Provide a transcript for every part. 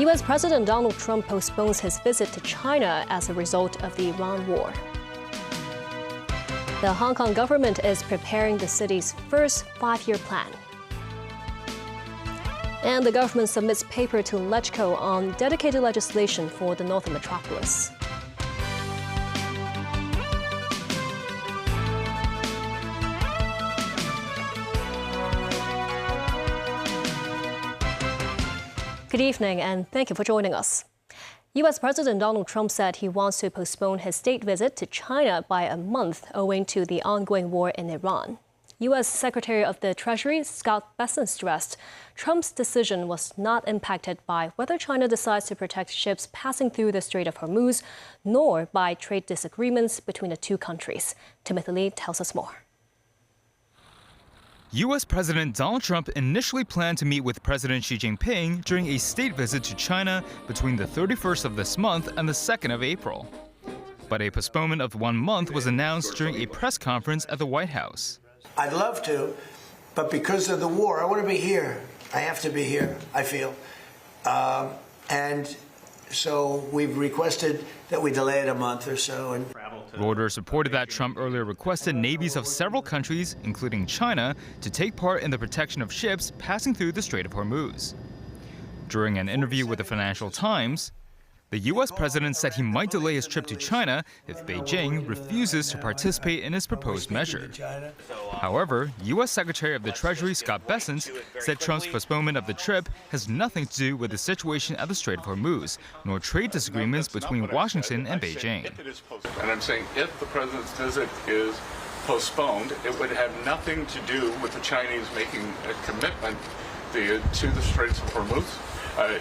U.S. President Donald Trump postpones his visit to China as a result of the Iran war. The Hong Kong government is preparing the city's first 5-year plan. And the government submits paper to LegCo on dedicated legislation for the northern metropolis. Good evening, and thank you for joining us. U.S. President Donald Trump said he wants to postpone his state visit to China by a month owing to the ongoing war in Iran. U.S. Secretary of the Treasury Scott Bessent stressed Trump's decision was not impacted by whether China decides to protect ships passing through the Strait of Hormuz, nor by trade disagreements between the two countries. Timothy Lee tells us more. U.S. President Donald Trump initially planned to meet with President Xi Jinping during a state visit to China between the 31st of this month and the 2nd of April. But a postponement of 1 month was announced during a press conference at the White House. I'd love to, but because of the war, I want to be here. I have to be here, I feel. And so we've requested that we delay it a month or so. And Reuters reported that Trump earlier requested navies of several countries, including China, to take part in the protection of ships passing through the Strait of Hormuz. During an interview with the Financial Times, the U.S. president said he might delay his trip to China if Beijing refuses to participate in his proposed measure. However, U.S. Secretary of the Treasury Scott Bessent said Trump's postponement of the trip has nothing to do with the situation at the Strait of Hormuz, nor trade disagreements between Washington and Beijing. And I'm saying if the president's visit is postponed, it would have nothing to do with the Chinese making a commitment to the Straits of Hormuz.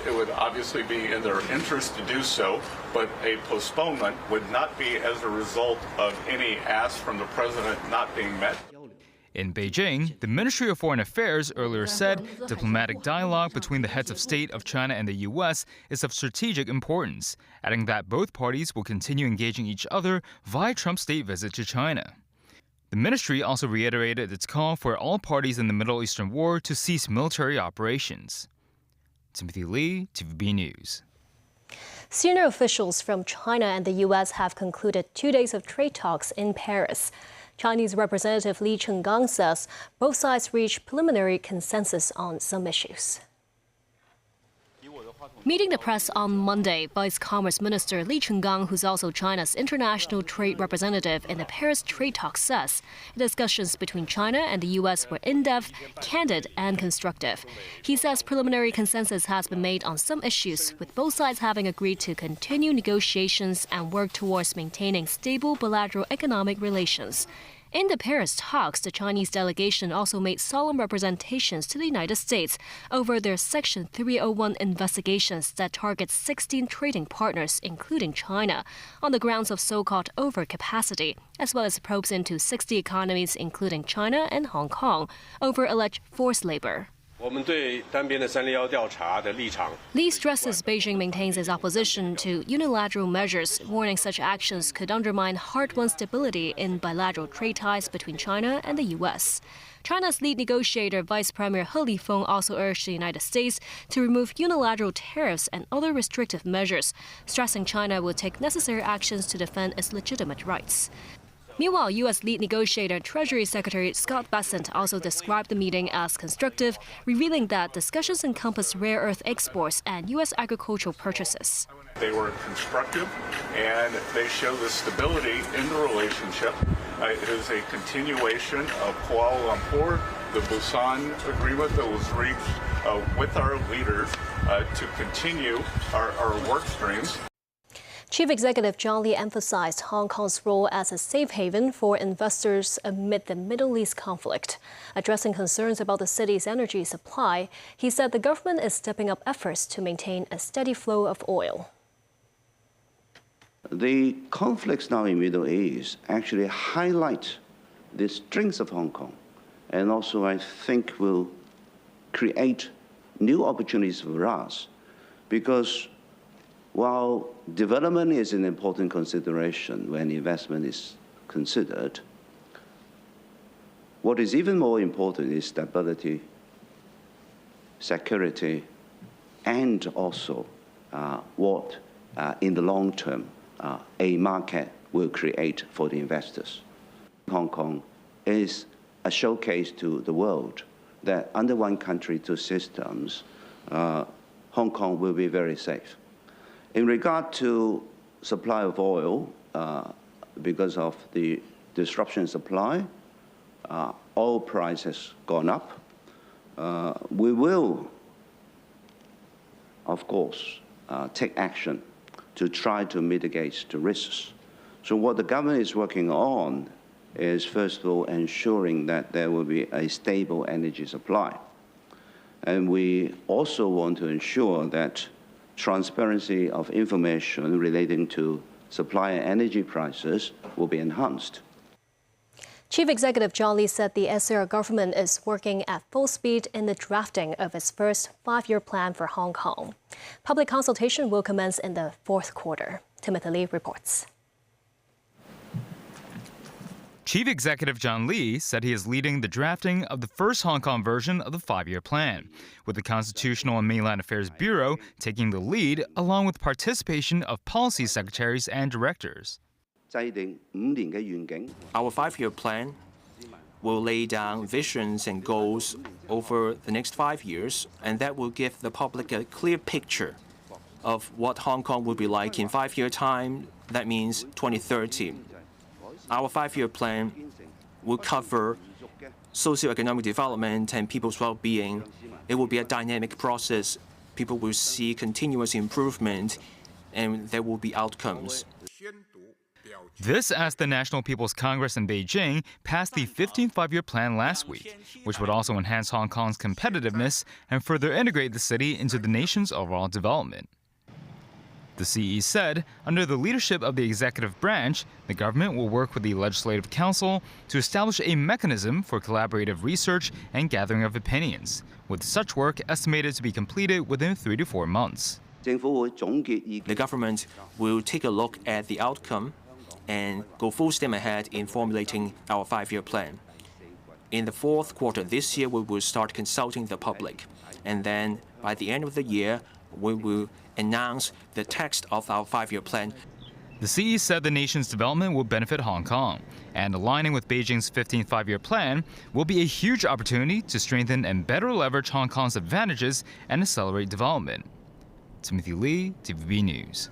It would obviously be in their interest to do so, but a postponement would not be as a result of any ask from the president not being met. In Beijing, the Ministry of Foreign Affairs earlier said diplomatic dialogue between the heads of state of China and the U.S. is of strategic importance, adding that both parties will continue engaging each other via Trump's state visit to China. The ministry also reiterated its call for all parties in the Middle Eastern war to cease military operations. Timothy Lee, TVB News. Senior officials from China and the U.S. have concluded 2 days of trade talks in Paris. Chinese Representative Li Chenggang says both sides reached preliminary consensus on some issues. Meeting the press on Monday, Vice Commerce Minister Li Chenggang, who's also China's international trade representative in the Paris trade talks, says the discussions between China and the U.S. were in-depth, candid, and constructive. He says preliminary consensus has been made on some issues, with both sides having agreed to continue negotiations and work towards maintaining stable bilateral economic relations. In the Paris talks, the Chinese delegation also made solemn representations to the United States over their Section 301 investigations that target 16 trading partners, including China, on the grounds of so-called overcapacity, as well as probes into 60 economies, including China and Hong Kong, over alleged forced labor. Li stresses Beijing maintains its opposition to unilateral measures, warning such actions could undermine hard-won stability in bilateral trade ties between China and the U.S. China's lead negotiator, Vice Premier He Lifeng, also urged the United States to remove unilateral tariffs and other restrictive measures, stressing China will take necessary actions to defend its legitimate rights. Meanwhile, U.S. lead negotiator Treasury Secretary Scott Bessent also described the meeting as constructive, revealing that discussions encompassed rare earth exports and U.S. agricultural purchases. They were constructive, and they show the stability in the relationship. It is a continuation of Kuala Lumpur, the Busan agreement that was reached with our leaders to continue our work streams. Chief Executive John Lee emphasized Hong Kong's role as a safe haven for investors amid the Middle East conflict. Addressing concerns about the city's energy supply, he said the government is stepping up efforts to maintain a steady flow of oil. The conflicts now in the Middle East actually highlight the strengths of Hong Kong, and also I think will create new opportunities for us, because while development is an important consideration when investment is considered, What is even more important is stability, security, and also what, in the long term, a market will create for the investors. Hong Kong is a showcase to the world that under one country, two systems, Hong Kong will be very safe. In regard to supply of oil, because of the disruption in supply, oil price has gone up. We will, of course, take action to try to mitigate the risks. So what the government is working on is, first of all, ensuring that there will be a stable energy supply. And we also want to ensure that transparency of information relating to supply and energy prices will be enhanced. Chief Executive John Lee said the SAR government is working at full speed in the drafting of its first 5-year plan for Hong Kong. Public consultation will commence in the 4th quarter. Timothy Lee reports. Chief Executive John Lee said he is leading the drafting of the first Hong Kong version of the 5-year plan, with the Constitutional and Mainland Affairs Bureau taking the lead, along with participation of policy secretaries and directors. Our 5-year plan will lay down visions and goals over the next 5 years, and that will give the public a clear picture of what Hong Kong will be like in 5-year time. That means 2030. Our 5-year plan will cover socio-economic development and people's well-being. It will be a dynamic process. People will see continuous improvement, and there will be outcomes. This as the National People's Congress in Beijing passed the 15th 5-year plan last week, which would also enhance Hong Kong's competitiveness and further integrate the city into the nation's overall development. The CE said, under the leadership of the executive branch, the government will work with the Legislative Council to establish a mechanism for collaborative research and gathering of opinions, with such work estimated to be completed within 3 to 4 months. The government will take a look at the outcome and go full steam ahead in formulating our 5-year plan. In the 4th quarter this year, we will start consulting the public. And then by the end of the year, we will announce the text of our 5-year plan. The CE said the nation's development will benefit Hong Kong, and aligning with Beijing's 15th 5-year plan will be a huge opportunity to strengthen and better leverage Hong Kong's advantages and accelerate development. Timothy Lee, TVB News.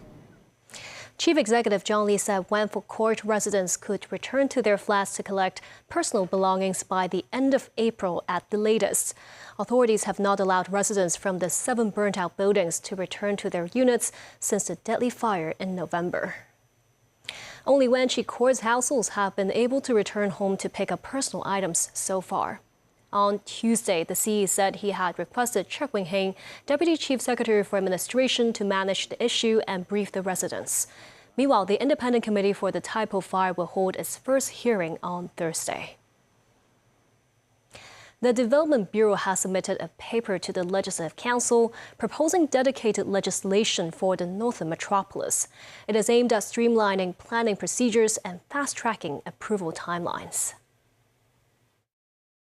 Chief Executive John Lee said Wanful Court residents could return to their flats to collect personal belongings by the end of April at the latest. Authorities have not allowed residents from the 7 burnt-out buildings to return to their units since the deadly fire in November. Only Wan Chee Court's households have been able to return home to pick up personal items so far. On Tuesday, the CE said he had requested Chek Wing-hing, Deputy Chief Secretary for Administration, to manage the issue and brief the residents. Meanwhile, the Independent Committee for the Tai Po fire will hold its first hearing on Thursday. The Development Bureau has submitted a paper to the Legislative Council proposing dedicated legislation for the Northern Metropolis. It is aimed at streamlining planning procedures and fast-tracking approval timelines.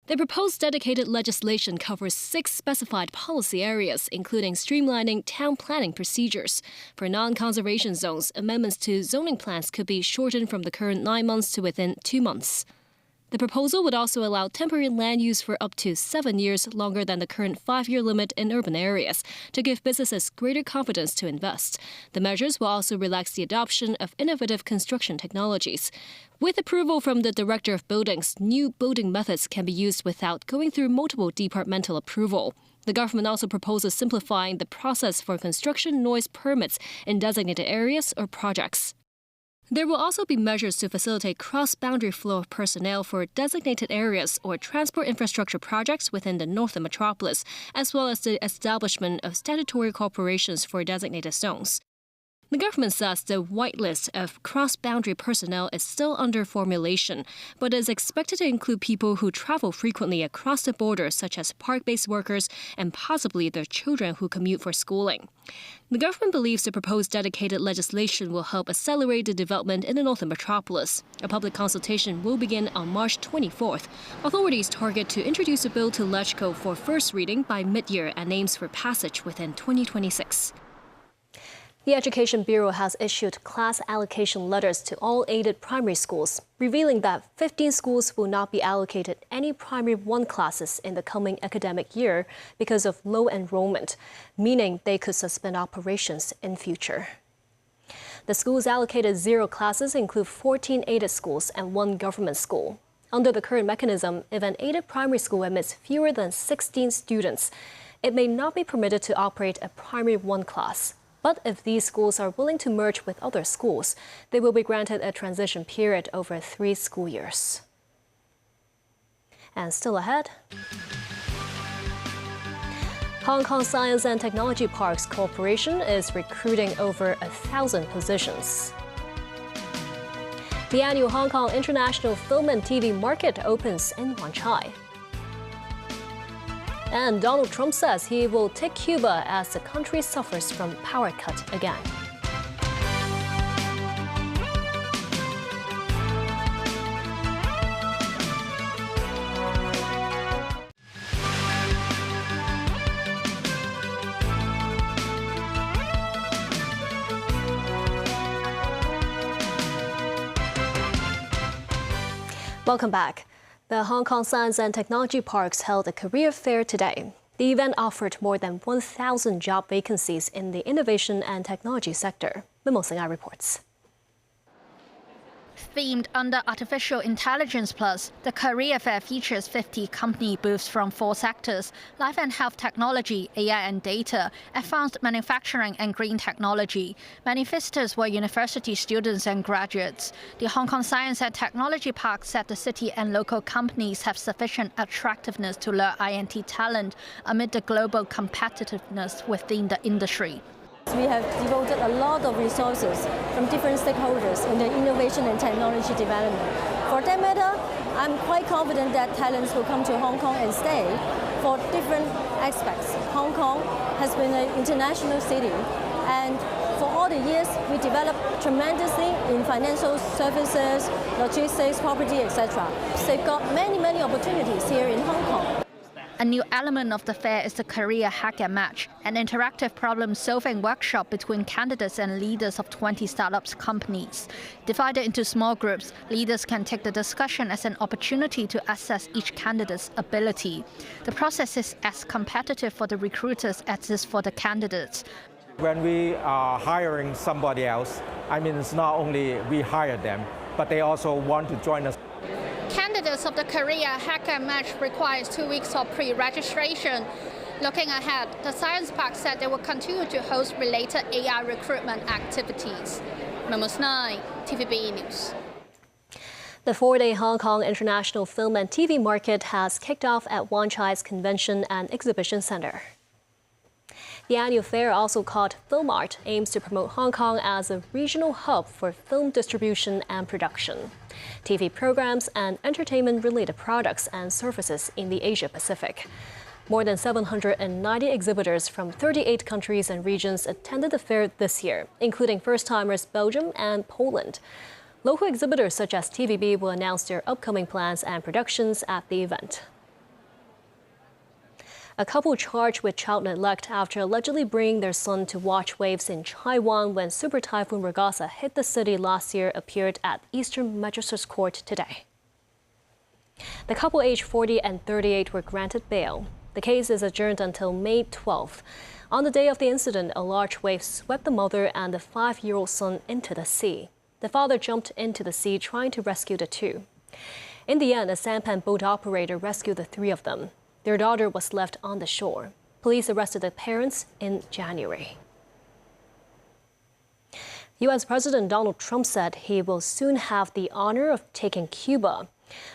The proposed dedicated legislation covers 6 specified policy areas, including streamlining town planning procedures. For non-conservation zones, amendments to zoning plans could be shortened from the current 9 months to within 2 months. The proposal would also allow temporary land use for up to 7 years, longer than the current 5-year limit in urban areas, to give businesses greater confidence to invest. The measures will also relax the adoption of innovative construction technologies. With approval from the Director of Buildings, new building methods can be used without going through multiple departmental approval. The government also proposes simplifying the process for construction noise permits in designated areas or projects. There will also be measures to facilitate cross-boundary flow of personnel for designated areas or transport infrastructure projects within the Northern Metropolis, as well as the establishment of statutory corporations for designated zones. The government says the whitelist of cross-boundary personnel is still under formulation, but is expected to include people who travel frequently across the border, such as park-based workers and possibly their children who commute for schooling. The government believes the proposed dedicated legislation will help accelerate the development in the northern metropolis. A public consultation will begin on March 24th. Authorities target to introduce a bill to LegCo for first reading by mid-year and aims for passage within 2026. The Education Bureau has issued class allocation letters to all aided primary schools, revealing that 15 schools will not be allocated any Primary 1 classes in the coming academic year because of low enrollment, meaning they could suspend operations in future. The schools allocated 0 classes include 14 aided schools and 1 government school. Under the current mechanism, if an aided primary school admits fewer than 16 students, it may not be permitted to operate a Primary 1 class. But if these schools are willing to merge with other schools, they will be granted a transition period over 3 school years. And still ahead, Hong Kong Science and Technology Parks Corporation is recruiting over 1,000 positions. The annual Hong Kong International Film and TV Market opens in Wan Chai. And Donald Trump says he will take Cuba as the country suffers from power cut again. Welcome back. The Hong Kong Science and Technology Parks held a career fair today. The event offered more than 1,000 job vacancies in the innovation and technology sector. Mimo Singai reports. Themed under Artificial Intelligence Plus, the career fair features 50 company booths from 4 sectors: life and health technology, AI and data, advanced manufacturing and green technology. Many visitors were university students and graduates. The Hong Kong Science and Technology Park said the city and local companies have sufficient attractiveness to lure INT talent amid the global competitiveness within the industry. We have devoted a lot of resources from different stakeholders in the innovation and technology development. For that matter, I'm quite confident that talents will come to Hong Kong and stay for different aspects. Hong Kong has been an international city, and for all the years, we developed tremendously in financial services, logistics, property, etc. So they've got many opportunities here in Hong Kong. A new element of the fair is the Career Hack and Match, an interactive problem-solving workshop between candidates and leaders of 20 startups companies. Divided into small groups, leaders can take the discussion as an opportunity to assess each candidate's ability. The process is as competitive for the recruiters as it is for the candidates. When we are hiring somebody else, it's not only we hire them, but they also want to join us. Candidates of the Career Hack and Match requires 2 weeks of pre-registration. Looking ahead, the Science Park said they will continue to host related AI recruitment activities. Memos 9, TVB News. The 4-day Hong Kong International Film and TV Market has kicked off at Wan Chai's Convention and Exhibition Center. The annual fair, also called Film Art, aims to promote Hong Kong as a regional hub for film distribution and production, TV programs, and entertainment-related products and services in the Asia-Pacific. More than 790 exhibitors from 38 countries and regions attended the fair this year, including first-timers Belgium and Poland. Local exhibitors such as TVB will announce their upcoming plans and productions at the event. A couple charged with child neglect after allegedly bringing their son to watch waves in Taiwan when Super Typhoon Ragasa hit the city last year appeared at Eastern Magistrates Court today. The couple aged 40 and 38 were granted bail. The case is adjourned until May 12th. On the day of the incident, a large wave swept the mother and the 5-year-old son into the sea. The father jumped into the sea trying to rescue the two. In the end, a sampan boat operator rescued the 3 of them. Their daughter was left on the shore. Police arrested the parents in January. U.S. President Donald Trump said he will soon have the honor of taking Cuba.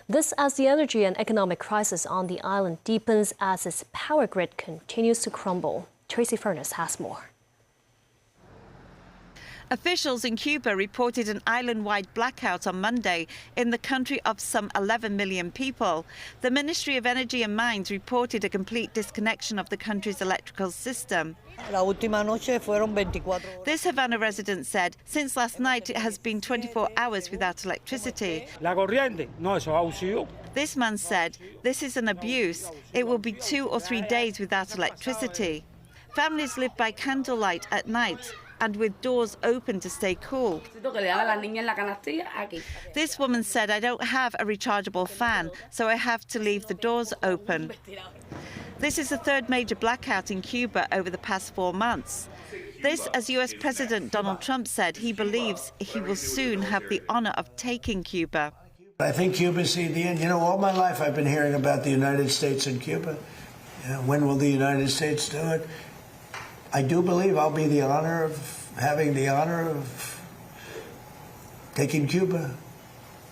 This as the energy and economic crisis on the island deepens as its power grid continues to crumble. Tracy Furness has more. Officials in Cuba reported an island-wide blackout on Monday in the country of some 11 million people. The Ministry of Energy and Mines reported a complete disconnection of the country's electrical system. This Havana resident said since last night it has been 24 hours without electricity. This man said this is an abuse. It will be 2 or 3 days without electricity. Families live by candlelight at night and with doors open to stay cool. This woman said, I don't have a rechargeable fan, so I have to leave the doors open. This is the third major blackout in Cuba over the past 4 months. This, as US President Donald Trump said, he believes he will soon have the honor of taking Cuba. I think Cuba's the end. You know, all my life I've been hearing about the United States and Cuba. When will the United States do it? I do believe I'll be having the honor of taking Cuba.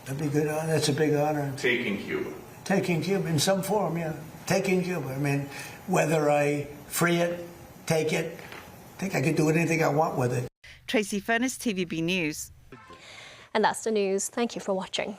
That'd be good. That's a big honor. Taking Cuba. Taking Cuba in some form, yeah. Taking Cuba. I mean, whether I free it, take it, I think I could do anything I want with it. Tracy Furness, TVB News. And that's the news. Thank you for watching.